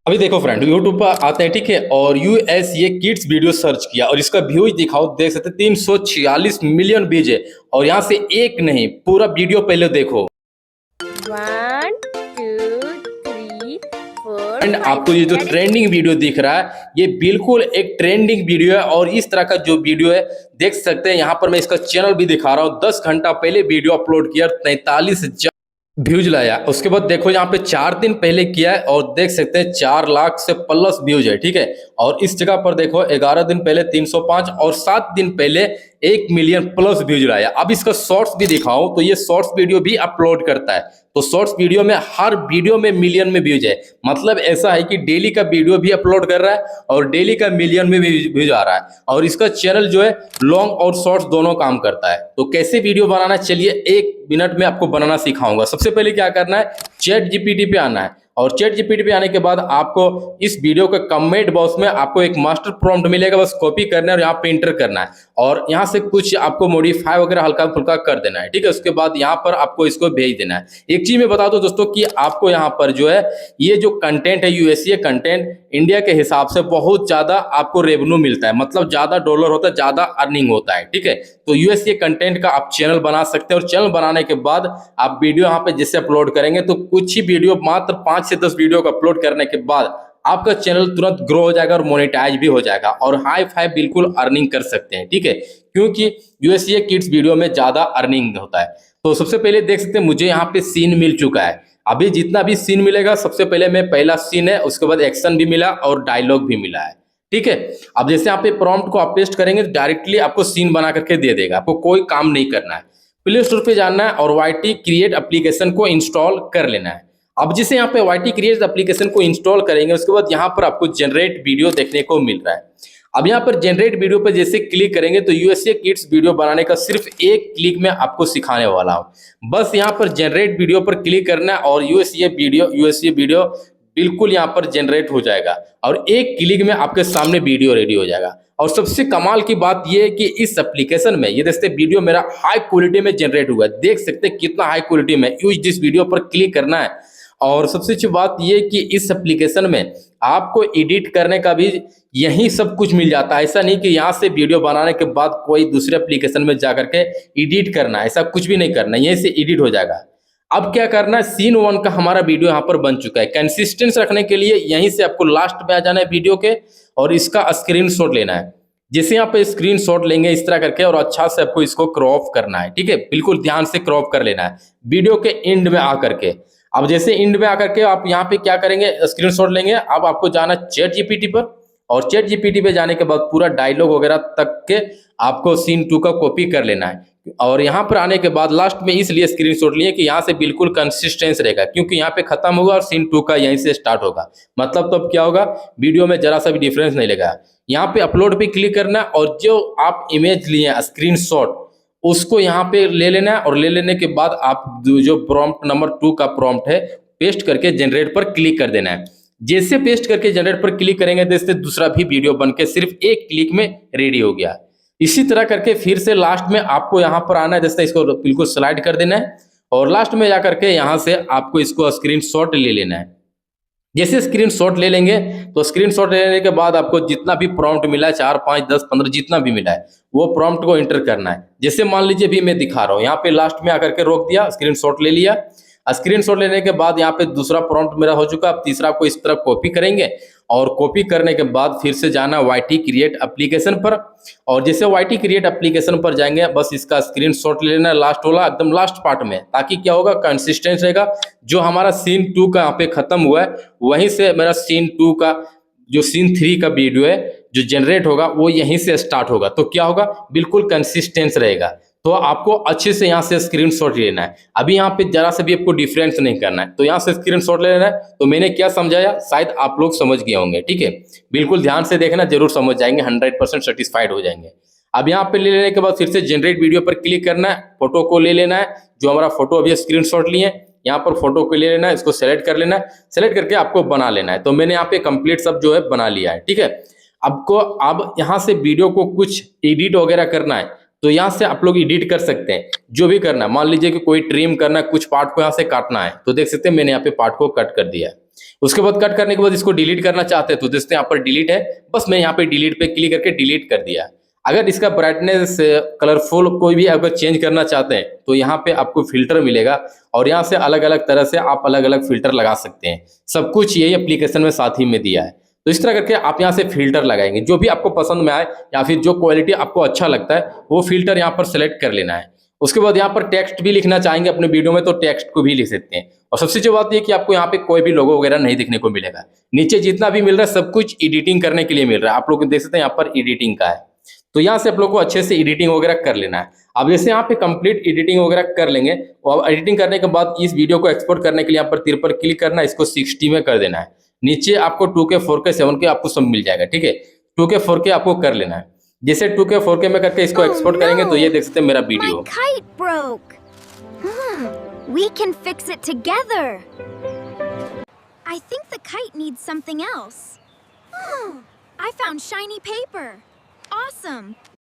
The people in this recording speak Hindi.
अभी देखो फ्रेंड, यूट्यूब पर आते हैं, ठीक है। और यूएस ये किड्स वीडियो सर्च किया और इसका व्यूज दिखाओ, देख सकते 346 मिलियन व्यूज है। और यहाँ से एक नहीं, पूरा वीडियो पहले देखो। 1, 2, 3, 4, एंड 5, आपको ये जो ट्रेंडिंग वीडियो दिख रहा है, ये बिल्कुल एक ट्रेंडिंग वीडियो है। और इस तरह का जो वीडियो है देख सकते हैं, यहाँ पर मैं इसका चैनल भी दिखा रहा हूँ। 10 घंटा पहले वीडियो अपलोड किया, 43,000 व्यूज लाया। उसके बाद देखो यहाँ पे 4 दिन पहले किया है और देख सकते हैं 4 लाख से प्लस व्यूज है, ठीक है। और इस जगह पर देखो 11 दिन पहले 305 और 7 दिन पहले 1 मिलियन प्लस व्यूज लाया। अब इसका शॉर्ट्स भी दिखाऊं तो ये शॉर्ट्स वीडियो भी अपलोड करता है। तो शॉर्ट्स वीडियो में हर वीडियो में मिलियन में व्यूज है। मतलब ऐसा है कि डेली का वीडियो भी अपलोड कर रहा है और डेली का मिलियन में व्यूज आ रहा है। और इसका चैनल जो है लॉन्ग और शॉर्ट्स दोनों काम करता है। तो कैसे वीडियो बनाना, चलिए 1 मिनट में आपको बनाना सिखाऊंगा। सबसे पहले क्या करना है, चैट जीपीटी पे आना है। और चैट जीपीटी पे आने के बाद आपको इस वीडियो के कमेंट बॉक्स में आपको एक मास्टर प्रॉम्प्ट मिलेगा, बस कॉपी करना है और यहाँ पे इंटर करना है। और यहाँ से कुछ आपको मॉडिफाई वगैरह हल्का फुल्का कर देना है, ठीक है। उसके बाद यहाँ पर आपको इसको भेज देना है। एक चीज मैं बता दूं दोस्तों कि आपको यहाँ पर जो है ये जो कंटेंट है यूएसए कंटेंट, इंडिया के हिसाब से बहुत ज्यादा आपको रेवेन्यू मिलता है। मतलब ज्यादा डॉलर होता है, ज्यादा अर्निंग होता है, ठीक है। तो यूएसए कंटेंट का आप चैनल बना सकते हैं और चैनल बनाने के बाद आप वीडियो यहाँ पे जैसे अपलोड करेंगे तो कुछ ही वीडियो, मात्र 5 से 10 वीडियो को अपलोड करने के बाद आपका चैनल तुरंत ग्रो हो जाएगा और मोनेटाइज भी हो जाएगा और हाई फाई बिल्कुल अर्निंग कर सकते हैं, ठीक है। क्योंकि यूएसए किड्स वीडियो में ज्यादा अर्निंग होता है। तो सबसे पहले देख सकते हैं मुझे यहाँ पे सीन मिल चुका है। अभी जितना भी सीन मिलेगा, सबसे पहले मैं पहला सीन है, उसके बाद एक्शन भी मिला और डायलॉग भी मिला है, ठीक है। अब जैसे यहाँ पे प्रॉम्प्ट को आप पेस्ट करेंगे तो डायरेक्टली आपको सीन बना करके दे देगा, आपको कोई काम नहीं करना है। प्ले स्टोर पे जाना है और वाईटी क्रिएट एप्लीकेशन को इंस्टॉल कर लेना है। अब जैसे यहाँ पे वाईटी क्रिएट एप्लीकेशन को इंस्टॉल करेंगे, उसके बाद यहाँ पर आपको जनरेट वीडियो देखने को मिल रहा है। अब यहाँ पर जनरेट वीडियो पर जैसे क्लिक करेंगे तो यूएसए किड्स वीडियो बनाने का सिर्फ एक क्लिक में आपको सिखाने वाला हूँ। बस यहाँ पर जनरेट वीडियो पर क्लिक करना है और यूएसए वीडियो बिल्कुल यहाँ पर जनरेट हो जाएगा और एक क्लिक में आपके सामने वीडियो रेडी हो जाएगा। और सबसे कमाल की बात यह है कि इस एप्लीकेशन में ये देखते वीडियो मेरा हाई क्वालिटी में जनरेट हुआ है। देख सकते हैं कितना हाई क्वालिटी में। यूज दिस वीडियो पर क्लिक करना है। और सबसे अच्छी बात यह कि इस एप्लीकेशन में आपको एडिट करने का भी यही सब कुछ मिल जाता है। ऐसा नहीं कि यहाँ से वीडियो बनाने के बाद कोई दूसरे एप्लीकेशन में जाकर के एडिट करना है, ऐसा कुछ भी नहीं करना, यहीं से एडिट हो जाएगा। अब क्या करना है, सीन 1 का हमारा वीडियो यहाँ पर बन चुका है। कंसिस्टेंस रखने के लिए यहीं से आपको लास्ट में आ जाना है वीडियो के और इसका स्क्रीनशॉट लेना है। जैसे यहाँ पे स्क्रीनशॉट लेंगे इस तरह करके और अच्छा से आपको इसको क्रॉप करना है, ठीक है। बिल्कुल ध्यान से क्रॉप कर लेना है वीडियो के एंड में आकर के। अब जैसे एंड में आकर के आप यहाँ पे क्या करेंगे, स्क्रीनशॉट लेंगे। अब आपको जाना चैट जीपीटी पर और चैट जीपीटी पे जाने के बाद पूरा डायलॉग वगैरह तक के आपको सीन 2 का कॉपी कर लेना है। और यहाँ पर आने के बाद लास्ट में इसलिए स्क्रीनशॉट लिए कि यहाँ से बिल्कुल कंसिस्टेंस रहेगा, क्योंकि यहाँ पे खत्म होगा और सीन 2 का यहीं से स्टार्ट होगा। मतलब तो अब क्या होगा, वीडियो में जरा सा भी डिफरेंस नहीं लगेगा। यहाँ पे अपलोड पे क्लिक करना और जो आप इमेज लिए स्क्रीनशॉट उसको यहाँ पे ले लेना है और ले लेने के बाद आप जो प्रॉम्प्ट नंबर 2 का प्रॉम्प्ट है पेस्ट करके जनरेट पर क्लिक कर देना है। जैसे पेस्ट करके जनरेट पर क्लिक करेंगे तो दूसरा भी वीडियो बनके सिर्फ एक क्लिक में रेडी हो गया। इसी तरह करके फिर से लास्ट में आपको यहाँ पर आना है, जैसे इसको बिल्कुल स्लाइड कर देना है और लास्ट में जाकर के यहाँ से आपको इसको स्क्रीनशॉट ले लेना है। जैसे स्क्रीनशॉट ले लेंगे तो स्क्रीनशॉट ले लेने के बाद आपको जितना भी प्रॉम्प्ट मिला है, 4, 5, 10, 15 जितना भी मिला है, वो प्रॉम्प्ट को एंटर करना है। जैसे मान लीजिए भी मैं दिखा रहा हूँ, यहाँ पे लास्ट में आकर के रोक दिया, स्क्रीनशॉट ले लिया। स्क्रीनशॉट लेने के बाद यहाँ पे दूसरा प्रॉम्प्ट मेरा हो चुका। अब तीसरा को इस तरह कॉपी करेंगे और कॉपी करने के बाद फिर से जाना वाईटी क्रिएट एप्लीकेशन पर। और जैसे वाईटी क्रिएट एप्लीकेशन पर जाएंगे, बस इसका स्क्रीनशॉट ले लेना लास्ट वाला, एकदम लास्ट पार्ट में, ताकि क्या होगा, कंसिस्टेंस रहेगा। जो हमारा सीन 2 का यहाँ पे खत्म हुआ है वहीं से मेरा सीन 2 का जो सीन 3 का वीडियो है जो जनरेट होगा वो यहीं से स्टार्ट होगा। तो क्या होगा, बिल्कुल कंसिस्टेंस रहेगा। तो आपको अच्छे से यहाँ से स्क्रीनशॉट लेना है। अभी यहाँ पे जरा से भी आपको डिफरेंस नहीं करना है, तो यहाँ से स्क्रीनशॉट ले लेना है। तो मैंने क्या समझाया शायद आप लोग समझ गए होंगे, ठीक है। बिल्कुल ध्यान से देखना, जरूर समझ जाएंगे, 100% सेटिस्फाइड हो जाएंगे। अब यहाँ पे ले लेने के बाद फिर से जनरेट वीडियो पर क्लिक करना है, फोटो को ले लेना है। जो हमारा फोटो अभी स्क्रीनशॉट लिए, यहाँ पर फोटो को ले लेना है, इसको सेलेक्ट कर लेना है। सेलेक्ट करके आपको बना लेना है। तो मैंने यहाँ पे कंप्लीट सब जो है बना लिया है, ठीक है। आपको अब यहाँ से वीडियो को कुछ एडिट वगैरह करना है तो यहाँ से आप लोग एडिट कर सकते हैं, जो भी करना है। मान लीजिए कि कोई ट्रिम करना है, कुछ पार्ट को यहाँ से काटना है, तो देख सकते हैं मैंने यहाँ पे पार्ट को कट कर दिया है। उसके बाद कट करने के बाद इसको डिलीट करना चाहते हैं तो दोस्तों यहाँ पर डिलीट है, बस मैं यहाँ पे डिलीट पे क्लिक करके डिलीट कर दिया। अगर इसका ब्राइटनेस कलरफुल कोई भी अगर चेंज करना चाहते हैं तो यहाँ पे आपको फिल्टर मिलेगा और यहाँ से अलग अलग तरह से आप अलग अलग फिल्टर लगा सकते हैं। सब कुछ यही एप्लीकेशन में साथ ही में दिया है। तो इस तरह करके आप यहाँ से फिल्टर लगाएंगे, जो भी आपको पसंद में आए या फिर जो क्वालिटी आपको अच्छा लगता है वो फिल्टर यहाँ पर सेलेक्ट कर लेना है। उसके बाद यहाँ पर टेक्स्ट भी लिखना चाहेंगे अपने वीडियो में तो टेक्स्ट को भी लिख सकते हैं। और सबसे जो बात ये कि आपको यहाँ पे कोई भी लोगो वगैरह नहीं देखने को मिलेगा। नीचे जितना भी मिल रहा है सब कुछ एडिटिंग करने के लिए मिल रहा है। आप लोग देख सकते हैं यहाँ पर एडिटिंग का है, तो यहाँ से आप लोग को अच्छे से एडिटिंग वगैरह कर लेना है। अब जैसे यहाँ पे कंप्लीट एडिटिंग वगैरह कर लेंगे और एडिटिंग करने के बाद इस वीडियो को एक्सपोर्ट करने के लिए यहाँ पर तीर पर क्लिक करना है, इसको 60 में कर देना है। नीचे आपको 2K 4K 7K आपको सब मिल जाएगा, ठीक है। 2K 4K आपको कर लेना है। जैसे 2K 4K में करके इसको एक्सपोर्ट करेंगे तो ये देख सकते हैं मेरा video. My kite broke. We can fix it together. I think the kite needs something else. I found shiny paper. Awesome.